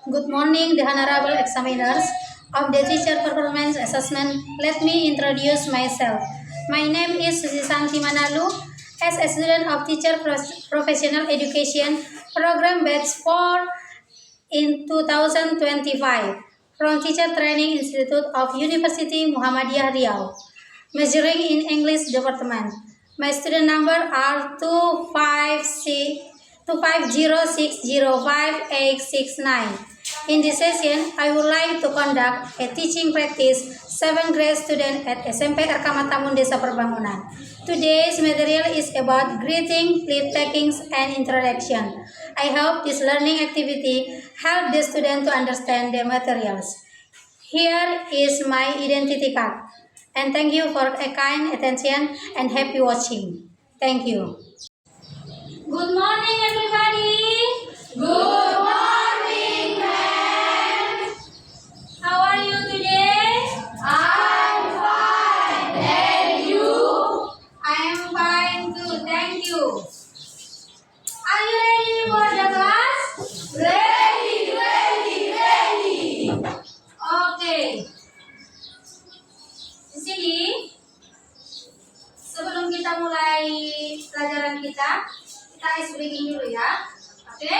Good morning, the honorable examiners of the teacher performance assessment. Let me introduce myself. My name is Susisanti Manalu. As a student of teacher professional education program batch 4 in 2025 from Teacher Training Institute of University Muhammadiyah Riau, majoring in English department. My student number are 250605869. In this session, I would like to conduct a teaching practice 7th grade student at SMP RK Matamun Desa Perbangunan. Today's material is about greeting, leave takings, and introduction. I hope this learning activity help the student to understand the materials. Here is my identity card. And thank you for a kind attention and happy watching. Thank you. Good morning, everybody. Good morning, ma'am. How are you today? I'm fine. And you? I am fine too. Thank you. Are you ready for the class? Ready. Okay. Di sini, sebelum kita mulai pelajaran kita ice breaking dulu ya. Oke?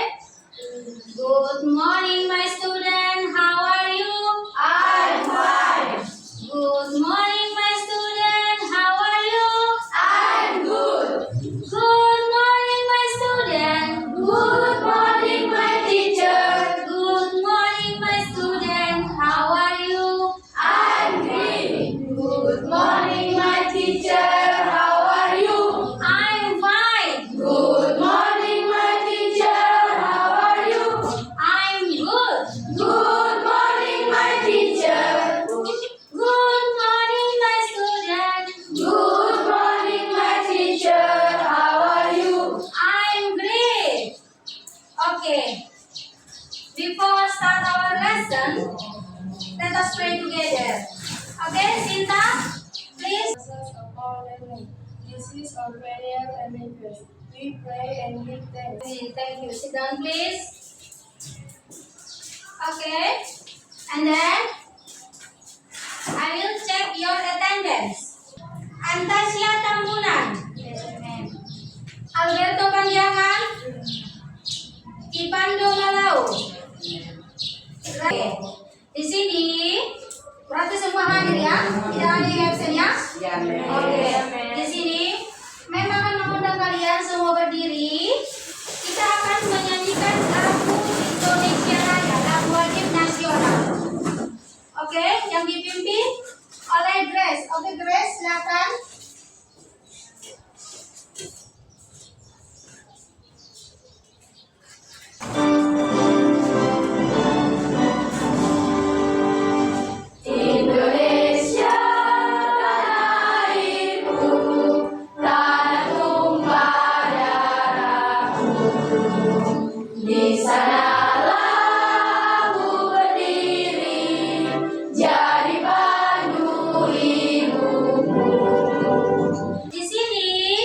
Good morning, my student. How are you? I'm fine. Good morning, my student. How are you? I'm good. Good morning, my student. Good morning, my teacher. Good morning, my student. How are you? I'm great. Good morning, my teacher. How are you? I'm fine. Good morning, my teacher. How are you? I'm good. Good morning, my teacher. Good morning, my student. Good morning, my teacher. How are you? I'm great. Okay. Before start our lesson, let us pray together. Okay, Sinta, please. Of our learning. This is our prayer and request. We pray and give thanks. Thank you. Sit down, please. Okay. And then I will check your attendance. Antasia Tambunan. Alberto Panjangan. Ipando Malau. Oke. Di sini berarti semua hadir ya? Tidak ada yang absen ya? Oke. Di sini memang akan mengundang kalian semua berdiri. Kita akan menyanyikan lagu Indonesia Raya, lagu wajib nasional. Oke, yang dipimpin oleh Grace. Oke, Grace, silakan. Indonesia tanah airku, tanah tumpah darahku. Di sanalah aku berdiri, jadi pandu ibuku. Di sini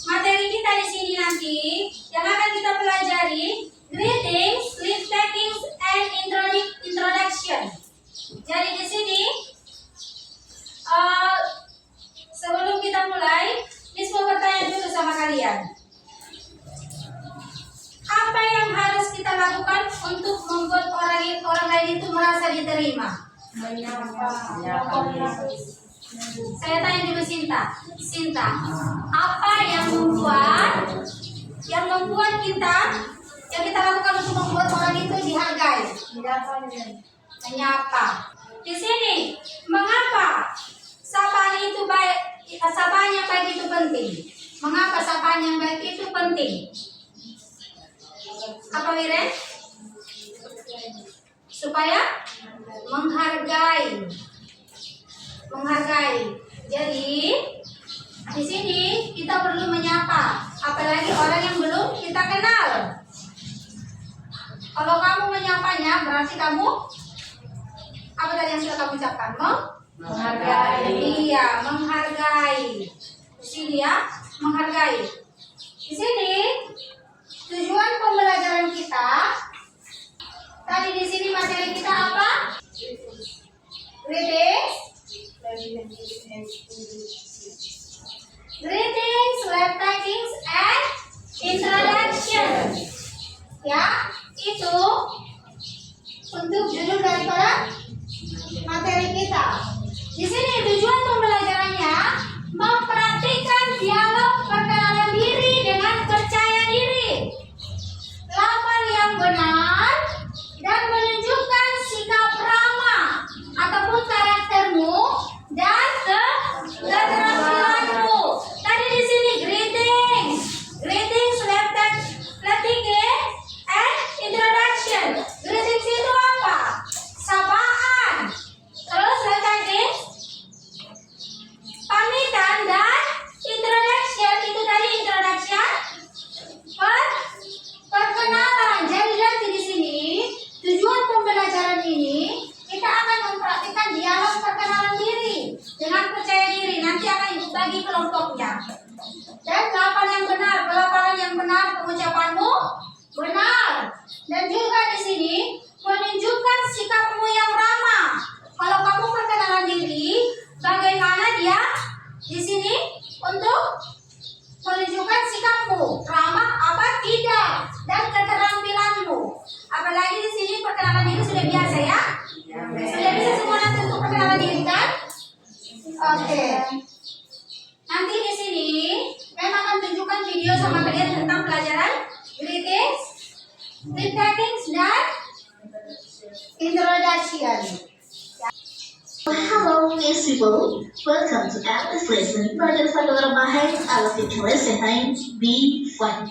materi kita di sini nanti yang akan kita pelajari greetings, leave takings, and introduction. Jadi di sini sebelum kita mulai, Miss mau bertanya dulu sama kalian. Apa yang harus kita lakukan untuk membuat orang lain itu merasa diterima? Saya tanya dulu Sinta. Sinta, apa yang membuat kita lakukan untuk membuat orang itu dihargai? Menyapa. Di sini, mengapa sapaan itu baik? Sapaan yang baik itu penting. Mengapa sapaan yang baik itu penting? Apa Wiren? Supaya menghargai. Jadi di sini kita perlu menyapa, apalagi orang yang belum kita kenal. Kalau kamu menyapanya, berarti kamu apa tadi yang sudah kamu ucapkan? Menghargai. Iya, menghargai. Di sini ya, menghargai. Di sini tujuan pembelajaran kita Tadi di sini materi kita apa? Greetings. Greetings, lab takings, and introduction. Ya, itu untuk judul daripada materi kita. Di sini tujuan pembelajarannya mempraktikkan dialog perkenalan diri dengan percaya diri, lafal yang benar, dan menunjukkan sikap ramah ataupun karaktermu dan keterampilanmu. Tadi di sini greetings, leptike, and introduction. Greetings itu apa? Sapaan. Terus leptike, pamitan, dan introduction itu tadi introduction, perkenalan. Jadi nanti di sini tujuan pembelajaran ini kita akan mempraktikkan dialog perkenalan diri dengan percaya diri. Nanti akan ibu bagi kelompoknya. Dan pelafalan yang benar, pengucapanmu benar. Dan juga di sini menunjukkan sikapmu yang ramah. Kalau kamu perkenalan diri, bagaimana dia di sini untuk menunjukkan sikapmu ramah apa tidak dan keterampilanmu. Apalagi di sini perkenalan diri sudah biasa ya? Sudah bisa semua nanti untuk perkenalan diri kan? Oke. Nanti di sini saya akan tunjukkan video sama kalian tentang pelajaran greetings, greetings, dan introduction. Hello, nice people. Welcome to Alice Lesson. Pada saudara Mahai, Alice teacher lesson time be fun.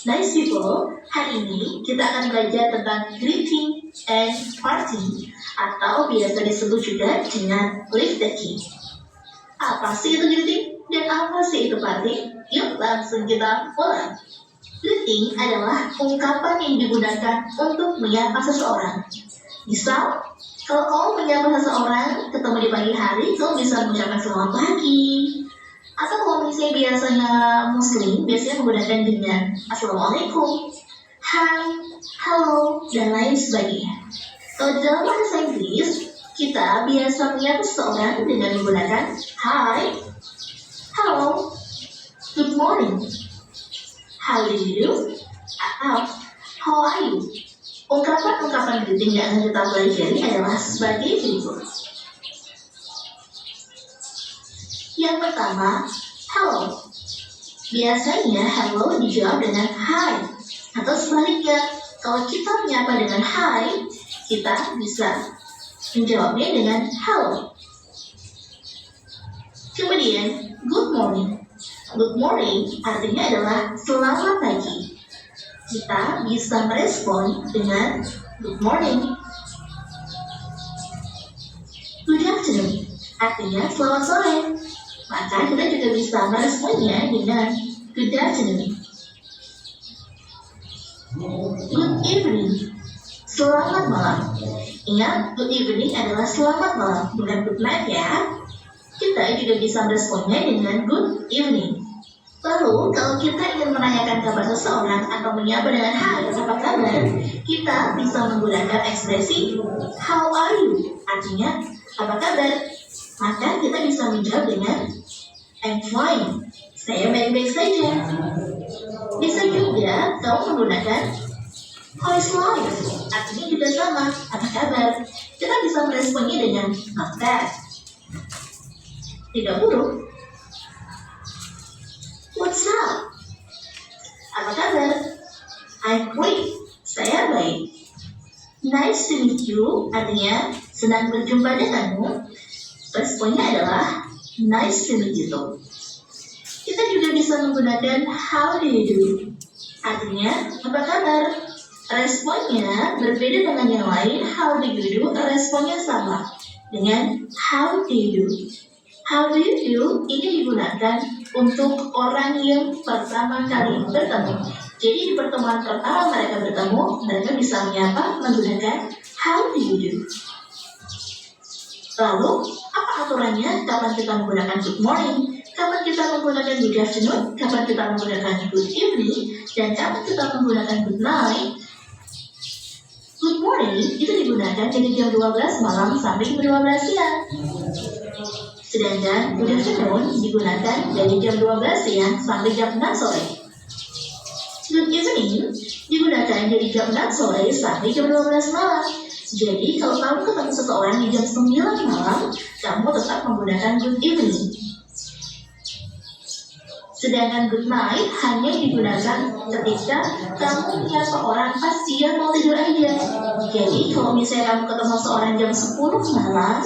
Nice people, hari ini kita akan belajar tentang greeting and party, atau biasa disebut juga dengan leave the key. Apa sih itu greeting dan apa sih itu party? Yuk langsung kita mulai. Greeting adalah ungkapan yang digunakan untuk menyapa seseorang. Misal, kalau kamu menyapa seseorang ketemu di pagi hari, kamu bisa mengucapkan selamat pagi. Atau kalau misalnya biasanya muslim, biasanya menggunakan dengan assalamualaikum, hai, hello, dan lain sebagainya. Kalau dalam bahasa Inggris, kita biasa menyapa seseorang dengan menggunakan hi, hello, good morning, how do you do, atau how are you. Ungkapan-ungkapan greeting yang akan kita pelajari adalah sebagai berikut. Yang pertama, hello. Biasanya hello dijawab dengan hi, atau sebaliknya, kalau kita menyapa dengan hi, kita bisa menjawabnya dengan hello. Kemudian, good morning. Good morning artinya adalah selamat pagi. Kita bisa merespon dengan good morning. Good afternoon artinya selamat sore. Maka kita juga bisa meresponnya dengan good afternoon. Good evening, selamat malam. Ingat, good evening adalah selamat malam, bukan good night ya. Kita juga bisa meresponnya dengan good evening. Lalu, kalau kita ingin menanyakan kabar seseorang atau menyapa dengan hai, apa kabar, kita bisa menggunakan ekspresi how are you, artinya apa kabar. Maka kita bisa menjawab dengan I'm fine, saya baik-baik saja. Bisa juga kamu menggunakan how is life, artinya juga sama, apa kabar. Kita bisa meresponnya dengan not bad, tidak buruk. What's up? Apa kabar? I'm great, saya baik. Nice to meet you, artinya senang berjumpa denganmu. Responnya adalah nice to meet you too. Kita juga bisa menggunakan how do you do, artinya apa kabar. Responnya berbeda dengan yang lain. How do you do, responnya sama dengan how do you do. How do you do ini digunakan untuk orang yang pertama kali bertemu. Jadi di pertemuan pertama mereka bertemu, mereka bisa menyapa menggunakan how do you do. Lalu, apa aturannya? Kapan kita menggunakan good morning? Kapan kita menggunakan good afternoon? Kapan kita menggunakan good evening? Dan kapan kita menggunakan good night? Good morning itu digunakan dari jam 12 malam sampai jam 12 siang. Sedangkan good afternoon digunakan dari jam 12 siang sampai jam 6 sore. Good evening digunakan dari jam 6 sore sampai jam 12 malam. Jadi kalau kamu ketemu seseorang di jam 9 malam, kamu tetap menggunakan good evening. Sedangkan good night hanya digunakan ketika kamu menyapa orang pas dia mau tidur aja. Jadi kalau misalnya kamu ketemu seorang jam 10 malam,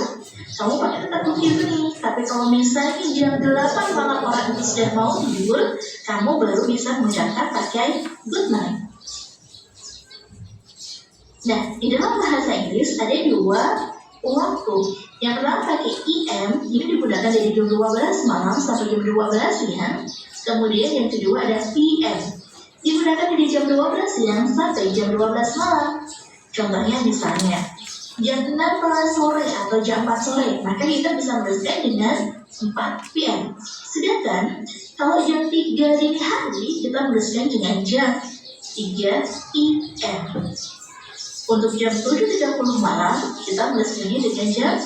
kamu pakai tetap good evening. Tapi kalau misalnya jam 8 malam orang itu sudah mau tidur, kamu baru bisa mengucapkan pakai good night. Nah, di dalam bahasa Inggris ada dua waktu. Yang pertama pakai EM, ini digunakan dari jam 12 malam sampai jam 12 siang. Kemudian yang kedua ada PM, digunakan dari jam 12 siang sampai jam 12 malam. Contohnya misalnya, jam 6 sore atau jam 4 sore, maka kita bisa menuliskan dengan 4 PM. Sedangkan, kalau jam 3 dini hari, kita menuliskan dengan jam 3 PM. Untuk jam 7.30 malam, kita menuliskannya dengan jam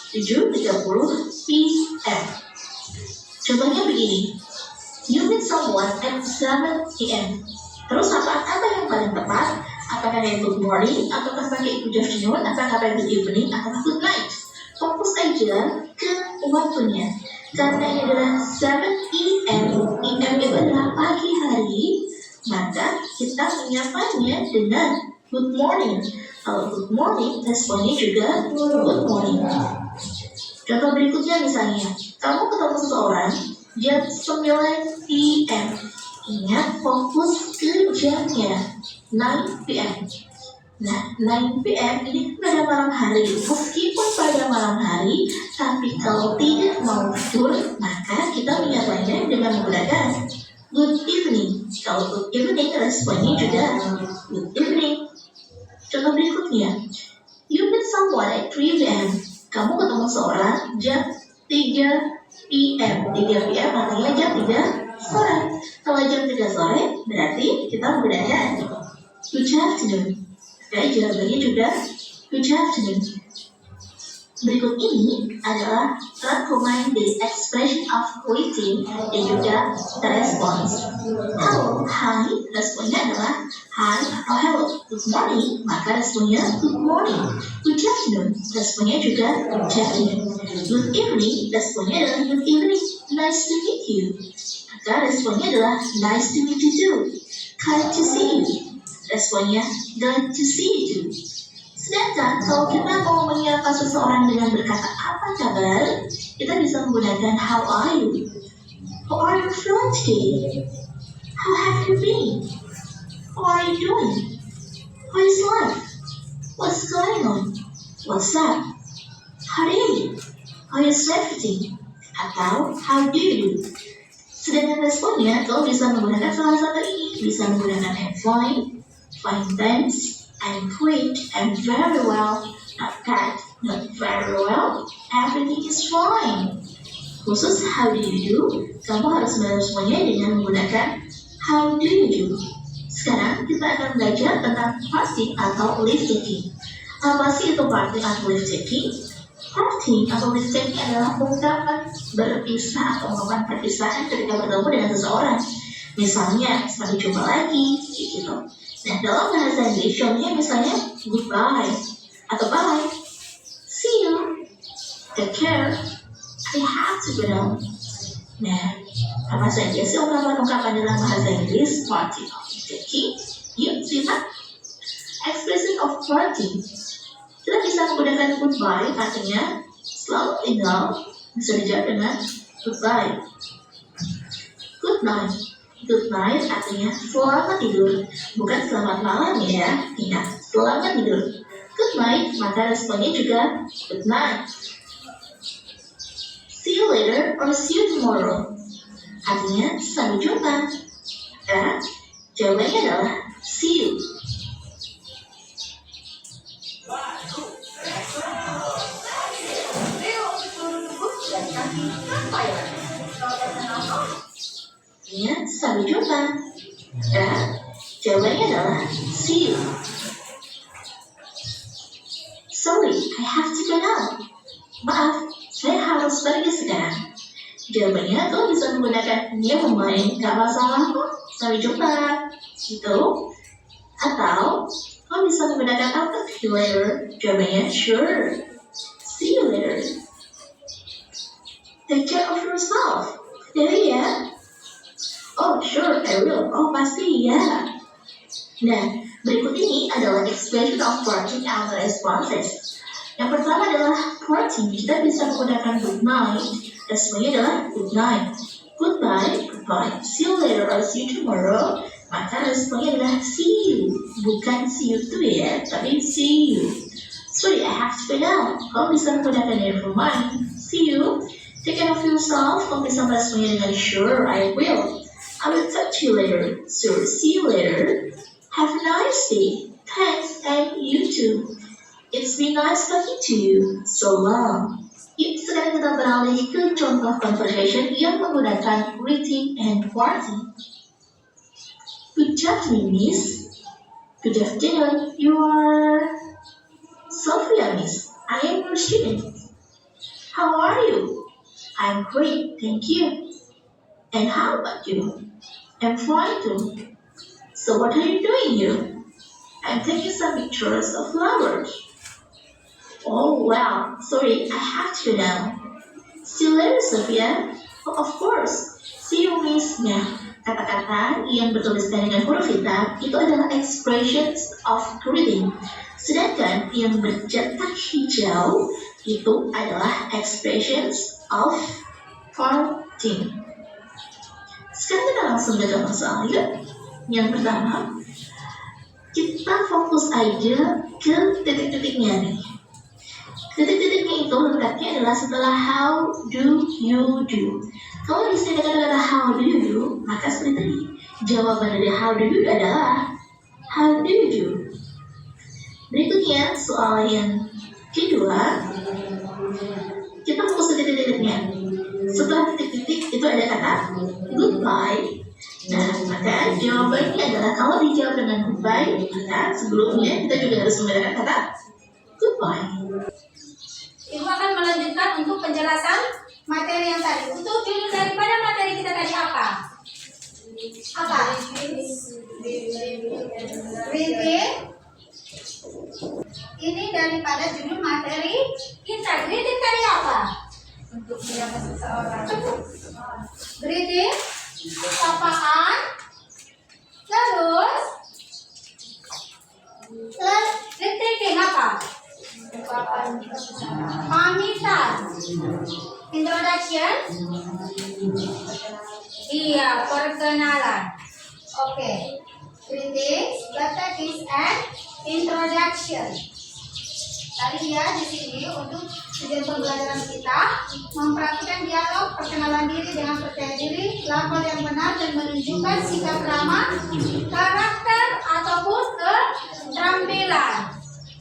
7.30 PM. Contohnya begini, you meet someone at 7 PM. Terus apa yang paling tepat? Apakah pakai good morning, ataukah pakai good afternoon, apakah pakai good evening, ataukah good night? Fokus aja ke waktunya. Karena ini adalah 7 PM, PM itu adalah pagi hari, maka kita menyapanya dengan good morning. Kalau good morning, responnya juga good morning. Contoh berikutnya misalnya, kamu ketemu seseorang jam 9 PM. Ingat, fokus ke jamnya 9 PM. Nah, 9 PM ini pada malam hari. Meskipun pada malam hari, tapi kalau tidak mau tidur, maka kita menyapanya dengan menggunakan good evening. Kalau good evening, responnya juga good evening. Contoh berikutnya, you meet someone at 3 PM. Kamu ketemu seorang jam 3 PM. 3 PM artinya jam 3 sore. Kalau jam 3 sore, berarti kita menggunakan good afternoon. Oke, jawabannya juga good afternoon. Berikut ini adalah rangkuman dari expression of greeting dan juga the response. Hello, hi, responnya adalah hi atau hello. Good morning, maka responnya good morning. Good afternoon, responnya juga good afternoon. Good evening, responnya adalah good evening. Nice to meet you, maka responnya adalah nice to meet you too. Glad to see you, responnya glad to see you too. Sedangkan kalau kita mau menyapa seseorang dengan berkata apa kabar, kita bisa menggunakan how are you? How are you feeling today? How have you been? How are you doing? How is life? What's going on? What's up? How are you? How is everything? Atau how do you do? Sedangkan responnya, kalau bisa menggunakan salah satu ini, bisa menggunakan I'm fine, fine thanks, I'm great, I'm very well, not bad, not very well, everything is fine. Khusus how do you do, kamu harus meresponsnya dengan menggunakan how do you do. Sekarang kita akan belajar tentang parting atau leave taking. Apa sih itu parting atau leave taking? Parting atau leave taking adalah ungkapan berpisah atau ungkapan perpisahan ketika bertemu dengan seseorang. Misalnya, sampai jumpa lagi, gitu. Nah, dalam bahasa Inggris, contohnya misalnya goodbye atau bye, see you, take care, I have to go now. Nah, apa saja sih ungkapan-ungkapan dalam bahasa Inggris? Parting of taking, yuk simak. Expression of parting, kita bisa menggunakan goodbye, artinya selamat tinggal, bisa dijawab dengan goodbye. Good night. Good night artinya selamat tidur, bukan selamat malam ya. Ingat, selamat tidur. Good night, maka responnya juga good night. See you later or see you tomorrow, artinya sampai jumpa. Ya, jawabannya adalah see you. Ya, sampai jumpa. Ya, jawabannya adalah see you. I have to go now. Maaf, saya harus pergi sekarang. Jawabannya kamu bisa menggunakan never mind, gak masalah kok. Sampai jumpa. Gitu. Atau kamu bisa menggunakan I'll talk to you later. Jawabannya sure. See you later. Take care of yourself. Jadi ya. Oh sure, I will. Oh pasti ya. Nah, berikut ini adalah expression of parting and responses. Yang pertama adalah parting. Kita bisa menggunakan good night. Responnya adalah good night. Goodbye, goodbye. See you later or see you tomorrow. Maka responnya adalah see you. Bukan see you too ya, tapi see you. Sorry, I have to go now. Kamu bisa menggunakan never mind. See you. Take care of yourself. Kamu bisa meresponnya dengan sure, I will. I will talk to you later. So, see you later. Have a nice day. Thanks, and you too. It's been nice talking to you. So long. Yuk, sekarang kita beralih ke contoh conversation yang menggunakan greeting and parting. Good afternoon, miss. Good afternoon. You are Sophia, miss. I am your student. How are you? I'm great, thank you. And how about you? I'm fine too. So what are you doing here? I'm taking some pictures of flowers. Oh wow, sorry, I have to now. See you later, Sophia. Oh, of course. See you, miss. Nah, kata-kata yang bertuliskan dengan huruf hitam itu adalah expressions of greeting. Sedangkan yang bercetak hijau itu adalah expressions of parting. Sekarang kita langsung ke masalah yuk. Yang pertama, kita fokus aja ke titik-titiknya nih. Titik-titiknya itu letaknya adalah setelah how do you do. Kalau bisa dengan kata how do you do, maka seperti tadi. Jawaban dari how do you do adalah how do you do. Berikutnya soal yang kedua, kita fokus ke titik-titiknya. Setelah titik-titik itu ada kata goodbye. Nah, maka jawabannya adalah kalau dijawab dengan goodbye, maka sebelumnya kita juga harus menggunakan kata goodbye. Ibu akan melanjutkan untuk penjelasan materi yang tadi. Untuk judul daripada materi kita tadi apa? Apa? Greeting. Ini daripada judul materi kita. Greeting tadi apa? Untuk menyapa seseorang. Greeting, sapaan, terus greeting apa? Ungkapan kebesaran. Pamitan. Introduction. Iya, perkenalan. Oke. Greetings, letter is an introduction. Tadi ya di sini untuk tujuan pembelajaran kita memperhatikan dialog perkenalan diri dengan percaya diri, lafaz yang benar dan menunjukkan sikap ramah, karakter ataupun keterampilan.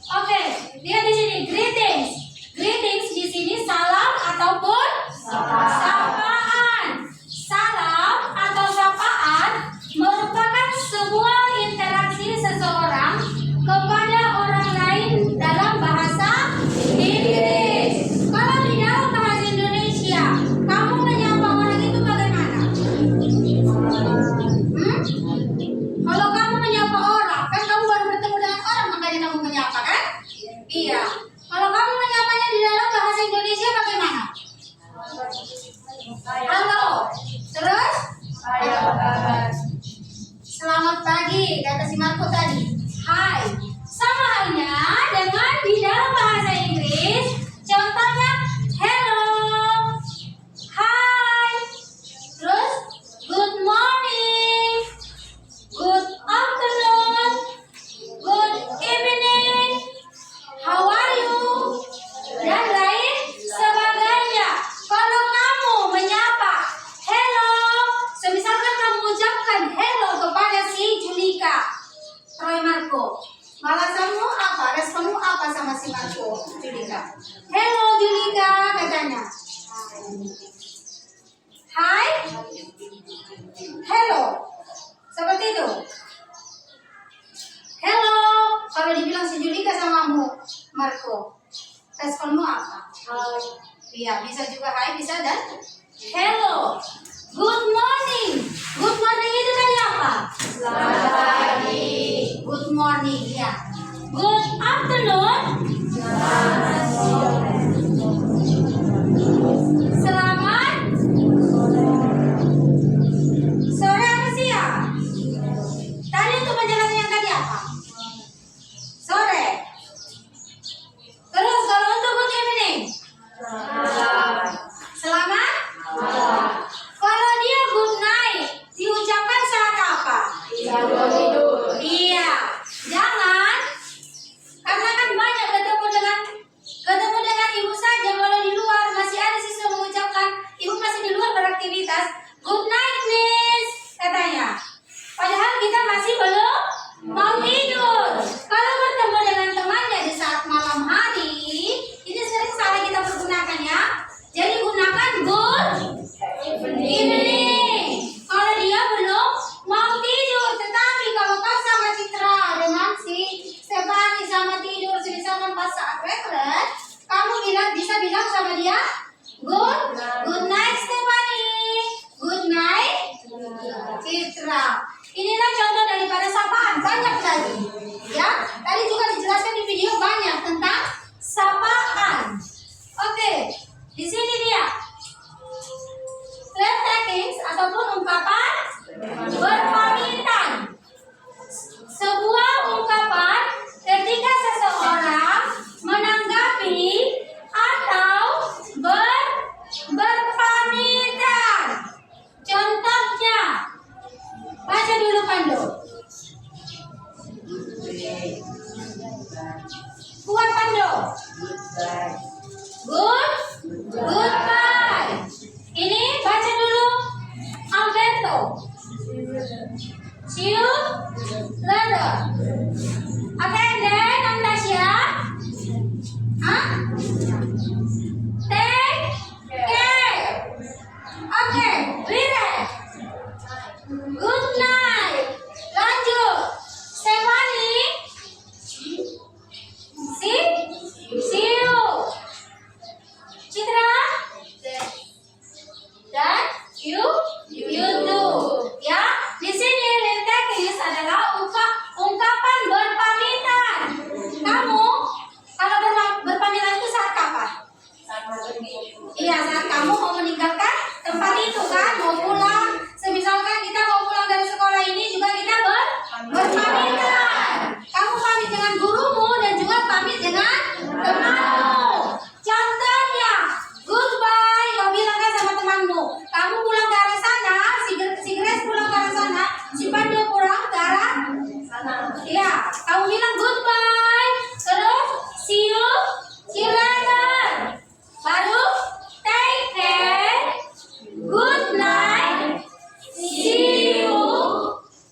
Oke, lihat di sini greetings. Greetings di sini salam ataupun sapaan. Salam atau sapaan merupakan sebuah interaksi seseorang kepada orang lain dalam bahasa Inggris. Kalau di dalam bahasa Indonesia, kamu menyapa orang itu bagaimana? Kalau kamu menyapa orang, kan kamu baru bertemu dengan orang, makanya kamu menyapa kan? Iya. Kalau kamu menyapanya di dalam bahasa Indonesia bagaimana? Halo. Terus? Selamat pagi, kata si Marco tadi. Hai. Sama halnya dengan di dalam bahasa Inggris. Contohnya hello. Hai. Terus good morning. Good afternoon. Good evening. How are you? Dan lain sebagainya. Kalau kamu menyapa hello, semisalkan kamu ucapkan hello kepada si Julika, Roy Marco, balasanmu apa? Responmu apa sama si Marco, Julika? Hello Julika, katanya. Hai. Hello. Seperti itu. Hello. Kalau dibilang si Julika sama Marco. Responmu apa? Iya, bisa juga hai, bisa dan hello. Good morning. Good morning itu tadi apa? Selamat pagi. Good morning, ya. Good afternoon. Selamat sore apa siang? Tadi untuk penjelasan yang tadi apa? Sore. Terus kalau untuk good evening? Selamat. Kalau dia good night, diucapkan saat apa? Iya. Jangan, karena kan banyak ketemu dengan ibu saja. Kalau di luar masih ada siswa mengucapkan, ibu masih di luar beraktivitas. Good night please, katanya. Padahal kita masih belum mau tidur. Kalau bertemu dengan temannya di saat malam hari, ini sering salah kita pergunakan ya. Jadi gunakan good evening. Kalau dia belum mau tidur, tetapi kalau kau sama Citra dengan si Stefani sama tidur sama pas saat rekret, kamu bisa bilang sama dia good night Stefani, good night Citra. Inilah contoh daripada sapaan, banyak lagi. Ya, tadi juga dijelaskan di video banyak tentang sapaan. Oke, di sini dia. Flat takings ataupun ungkapan berpamitan. Sebuah ungkapan ketika seseorang menanggapi atau berpamitan. Contohnya, baca dulu Pandu. Kuat Pandu. Goodbye. Ini baca dulu Alberto. See you later. Okay, then Natasha. Take care. Okay, Wira. Good night. Lanjut. Stefani. See you. Citra. Dan you do. Ya, di sini lintekis adalah ungkapan berpamitan. Kamu kalau berpamitan itu saat kapan? Iya, saat kamu mau meninggalkan tempat itu kan, mau pulang. Semisalkan kita mau pulang dari sekolah ini juga kita berpamitan. Kamu pamit dengan gurumu dan juga pamit dengan temanmu. Contohnya, goodbye, kau bilang kan sama temanmu. Kamu pulang ke arah sana, si Grace pulang ke arah sana, si Pandu pulang ke arah sana. Iya, kamu bilang goodbye, terus see you later. Baru take care, good night, see you,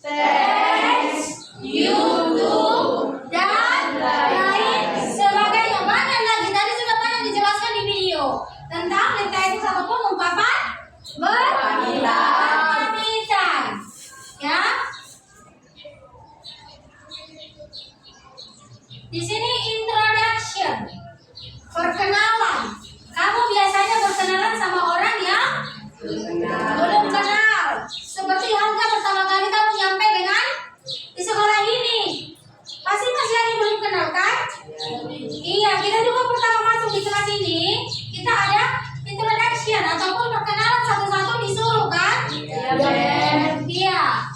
thanks, you too, dan lain sebagainya. Banyak lagi, tadi sudah banyak dijelaskan di video tentang lintekis ataupun ungkapan berpamitan. Ya. Di sini introduction, perkenalan. Kamu biasanya berkenalan sama orang yang belum kenal. Seperti Hamka pertama kali kamu nyampe dengan di sekolah ini, pasti masih ada yang belum kenal kan? Iya, kita juga pertama masuk di kelas ini, kita ada introduction ataupun perkenalan satu-satu disuruh kan? Iya.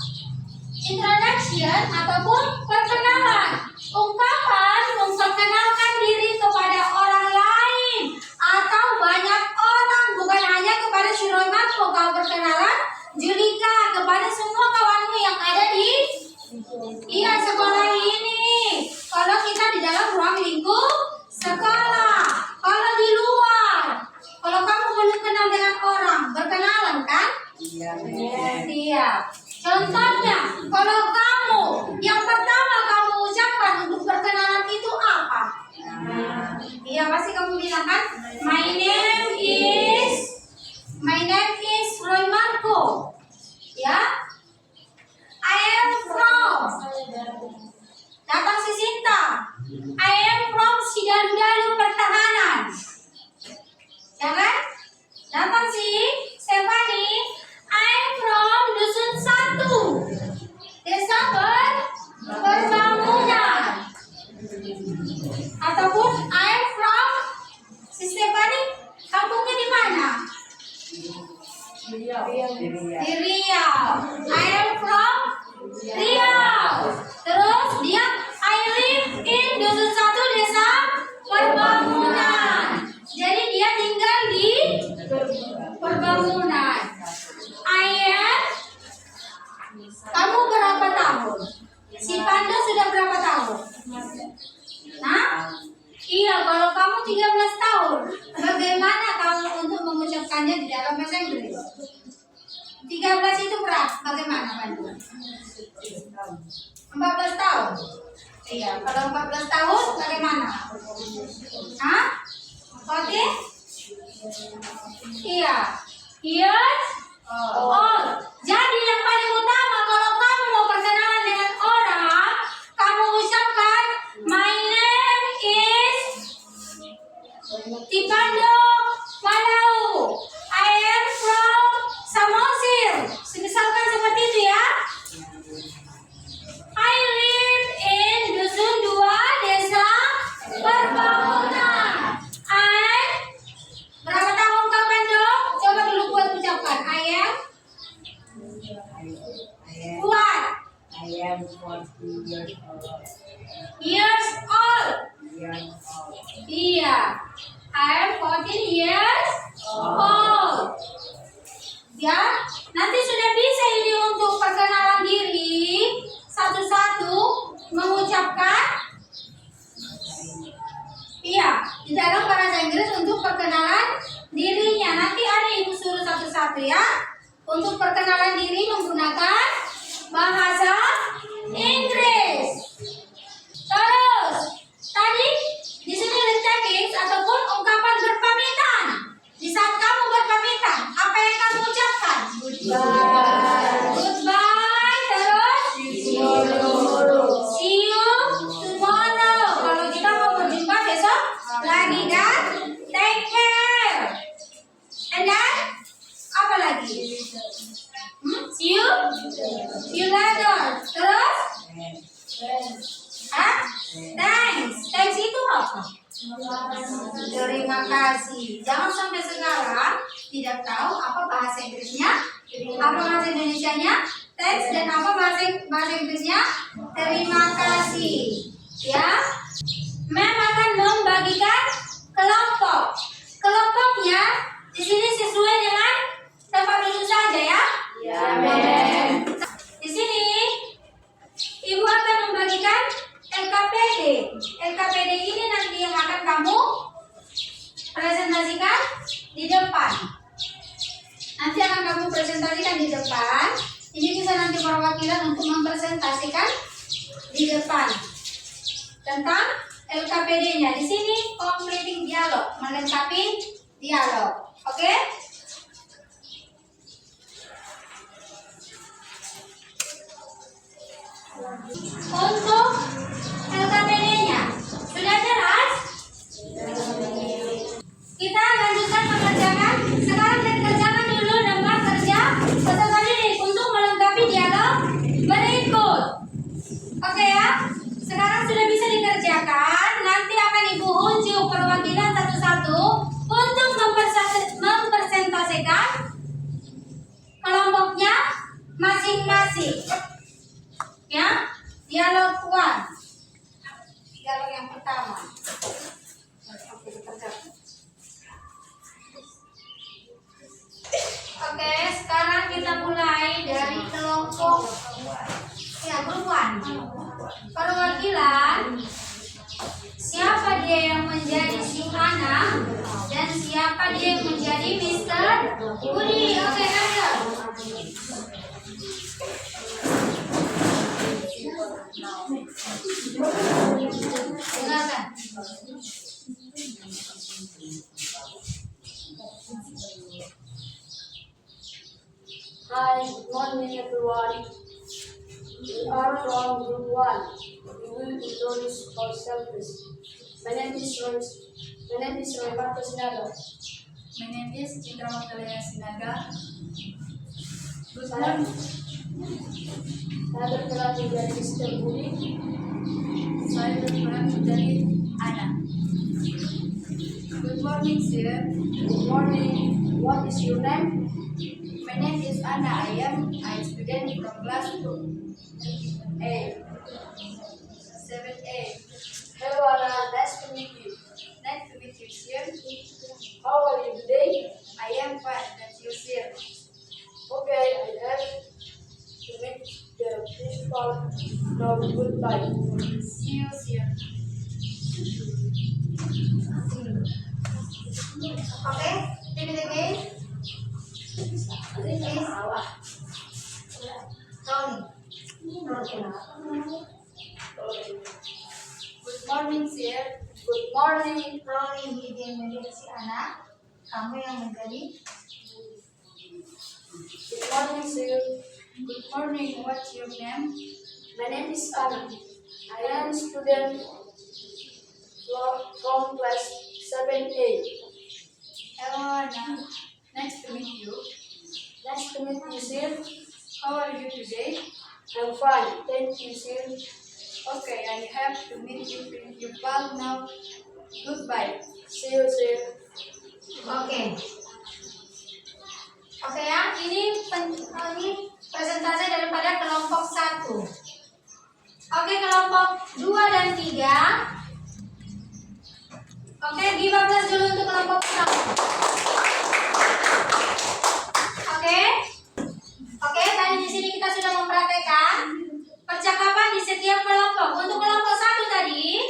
Introduction ataupun perkenalan. Ungkapan memperkenalkan diri kepada orang lain atau banyak orang, bukan hanya kepada si Roman. Kau berkenalan Julika kepada semua kawanmu yang ada di sekolah ini. Kalau kita di dalam ruang lingkup sekolah, kalau di luar, kalau kamu belum kenal dengan orang, berkenalan kan? Iya. Contohnya, kalau kamu yang pertama kamu ucapkan untuk berkenalan itu apa? Iya, pasti kamu bilang kan, my name is Roy Marco. Ya, I am from. Datang si Sinta. I am from Sidalu Pertahanan. Ataupun I am from si Stephanie, kampungnya di mana? Di Riau. I am from Riau. Terus dia I live in dusun 1 desa Perbangunan. Jadi dia tinggal di Perbangunan. I am, kamu berapa tahun? Si Panda sudah berapa tahun? Nah, iya, kalau kamu 13 tahun, bagaimana kamu untuk mengucapkannya di dalam bahasa Inggris? 13 itu berapa? Bagaimana Pandu? 14 tahun. Iya, kalau 14 tahun bagaimana? Hah? Oke? Iya. Years old. Jadi yang paling utama kalau kamu mau perkenalan dengan orang, kamu ucapkan my name is Tipando Malau. I am from Samosir. Misalkan seperti itu ya. I live in dusun 2 desa Perbangunan. I, berapa tahun kau Pando? Coba dulu buat ucapkan. I am what? I am 40 years old. Years old. Iya. I am 14 years old. Ya, nanti sudah bisa ini untuk perkenalan diri satu-satu mengucapkan. Iya, di dalam bahasa Inggris untuk perkenalan dirinya. Nanti ada ibu suruh satu-satu ya. Untuk perkenalan diri menggunakan bahasa Inggris. Terus, tadi di sini letakings ataupun ungkapan berpamitan. Di saat kamu berpamitan, apa yang kamu ucapkan? Goodbye. Goodbye. Terus, see you tomorrow. Kalau kita mau berjumpa besok lagi kan? Take care. And then, apa lagi? See you later. Terus? Hah? Thanks. Thanks itu apa? Terima kasih. Jangan sampai sekarang tidak tahu apa bahasa Inggrisnya, apa bahasa Indonesianya, thanks, dan apa bahasa Inggrisnya, terima kasih. Ya. Mem akan membagikan kelompok. Kelompoknya di sini sesuai dengan tempat duduk saja ya. Ya, Mem. Di sini Ibu akan membagikan LKPD. LKPD ini nanti yang akan kamu presentasikan di depan. Nanti akan kamu presentasikan di depan. Ini bisa nanti perwakilan untuk mempresentasikan di depan tentang LKPD-nya. Di sini completing dialog, melengkapi dialog. Oke? Untuk LKPD-nya sudah jelas? Kita lanjutkan mengerjakan. Sekarang kita kerjakan dulu lembar kerja peserta didik untuk melengkapi dialog berikut. Oke ya? Sekarang sudah bisa dikerjakan. Nanti akan Ibu unjuk perwakilan satu-satu untuk mempresentasikan kelompoknya masing-masing. Ya, dialog 1. Dialog yang pertama. Oke, sekarang kita mulai dari kelompok grup 1. Perwakilan, siapa dia yang menjadi si Ana dan siapa dia yang menjadi Mr. Budi. Oke, ayo. Silakan. Hi, good morning everyone. We are from Group 1. We will introduce ourselves. My name is Roy Marcos Sinaga. My name is Citra Magdalena Sinaga. Saya berperan menjadi Mr. Budi. Saya berperan menjadi Ana. morning, sir. Good morning. What is your name? My name is Anna. I am a student from class 2A. 7A. Hello, Anna. Nice to meet you. Nice to meet you, sir. How are you today? I am fine. That's you, sir. Okay, I have to meet the principal. Now, goodbye. See you, sir. Okay, repeat again. Please. Good morning, sir. Good morning. Rolling dia yang menjadi si anak, kamu yang menjadi. Good morning, sir. Good morning. What's your name? My name is Anna. I am a student from class 7A. Hello, Anna. Nice to meet you. Nice to meet you, sir. How are you today? I'm fine. Thank you, sir. Okay, I have to meet you principal now. Goodbye. See you, sir. Oke. Oke ya, ini presentasi daripada kelompok 1. Oke, kelompok 2 dan 3. Oke, give a plus dulu untuk kelompok 1. Oke. Oke, tadi di sini kita sudah mempraktekkan percakapan di setiap kelompok. Untuk kelompok 1 tadi,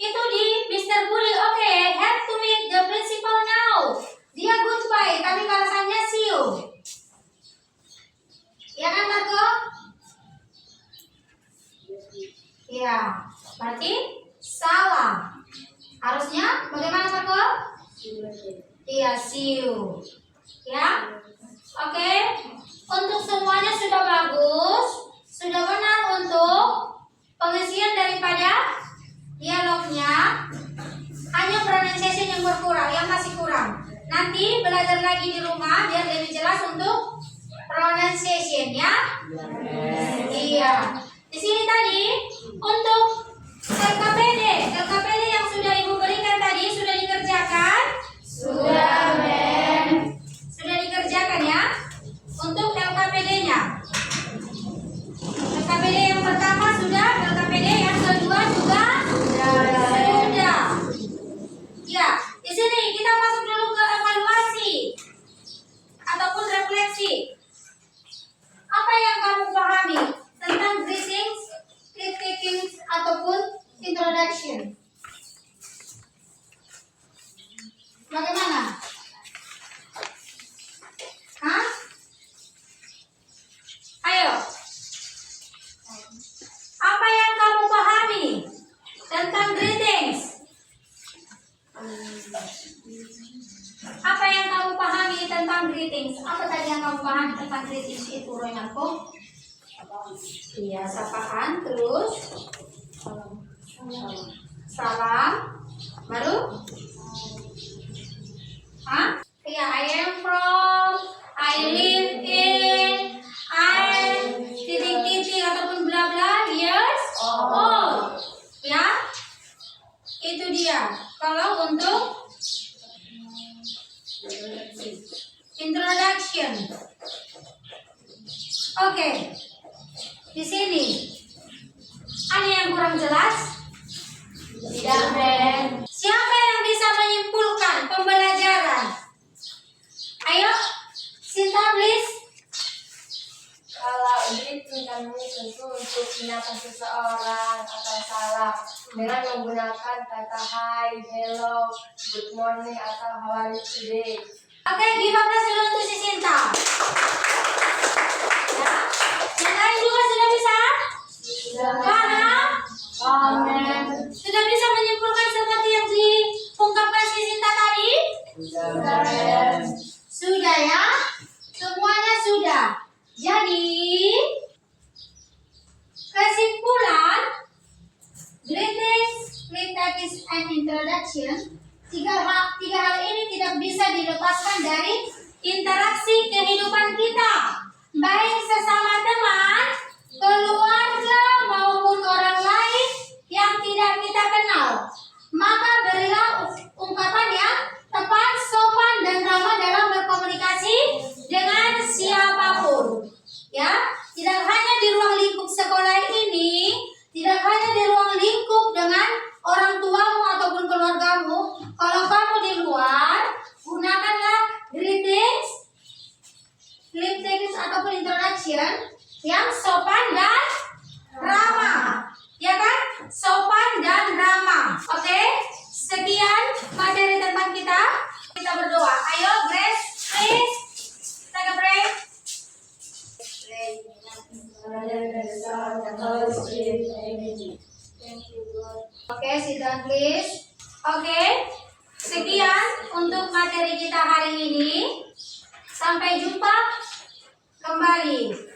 itu di Mr. Budi. Oke, have to meet the principal now. Dia goodbye, tapi balasannya see you. Ya kan, Marco? Ya, berarti salah. Harusnya bagaimana, Marco? Iya, see you. Ya, oke. Untuk semuanya sudah bagus, sudah benar untuk pengisian daripada dialognya. Hanya pronunciation yang berkurang, yang masih kurang. Nanti belajar lagi di rumah biar lebih jelas untuk pronunciation ya. Iya. Di sini tadi untuk LKPD yang sudah Ibu berikan tadi sudah dikerjakan? Sudah, Ben. Sudah dikerjakan ya. Untuk LKPD-nya. LKPD yang pertama sudah, LKPD yang kedua juga sudah. Ya, di sini kita masuk dulu ke evaluasi ataupun refleksi. Apa yang kamu pahami tentang greetings, greetings ataupun introduction? Bagaimana? Hah? Ayo. Apa yang kamu pahami tentang greetings? Apa yang kamu pahami tentang greetings? Apa tadi yang kamu pahami tentang greetings itu, Roy Marco? Iya, sapaan, terus salam, baru? Hah? Iya, I am from, I live in, I titik-titik ataupun bla bla years old. Ya, itu dia. Kalau untuk introduction, oke. Di sini ada yang kurang jelas? Tidak, Ben. Siapa yang bisa menyimpulkan pembelajaran? Ayo, Sinta, please. Kalau greeting kami tentu untuk menyapa seseorang atau salam dengan menggunakan kata hi, hello, good morning atau how are you today. Oke, give a plus dulu untuk si Sinta. Ya, yang lain juga sudah bisa? Paham? Amen. Sudah bisa menyimpulkan seperti yang diungkapkan si Sinta tadi? Sudah ya? Semuanya sudah. Jadi, kesimpulan greetings, greetings and introduction, tiga hal ini tidak bisa dilepaskan dari interaksi kehidupan kita, baik sesama teman, keluarga maupun orang lain yang tidak kita kenal. Maka berilah ungkapan siapapun. Ya, tidak hanya di ruang lingkup sekolah ini, tidak hanya di ruang lingkup dengan orang tuamu ataupun keluargamu. Kalau kamu di luar, gunakanlah greetings, ataupun introduction yang sopan dan ramah. Ya kan? Sopan dan ramah. Oke? Sekian materi tentang kita. Kita berdoa. Ayo, Grace, please. Take a break. Oke, sit down please. Oke, sekian untuk materi kita hari ini. Sampai jumpa kembali.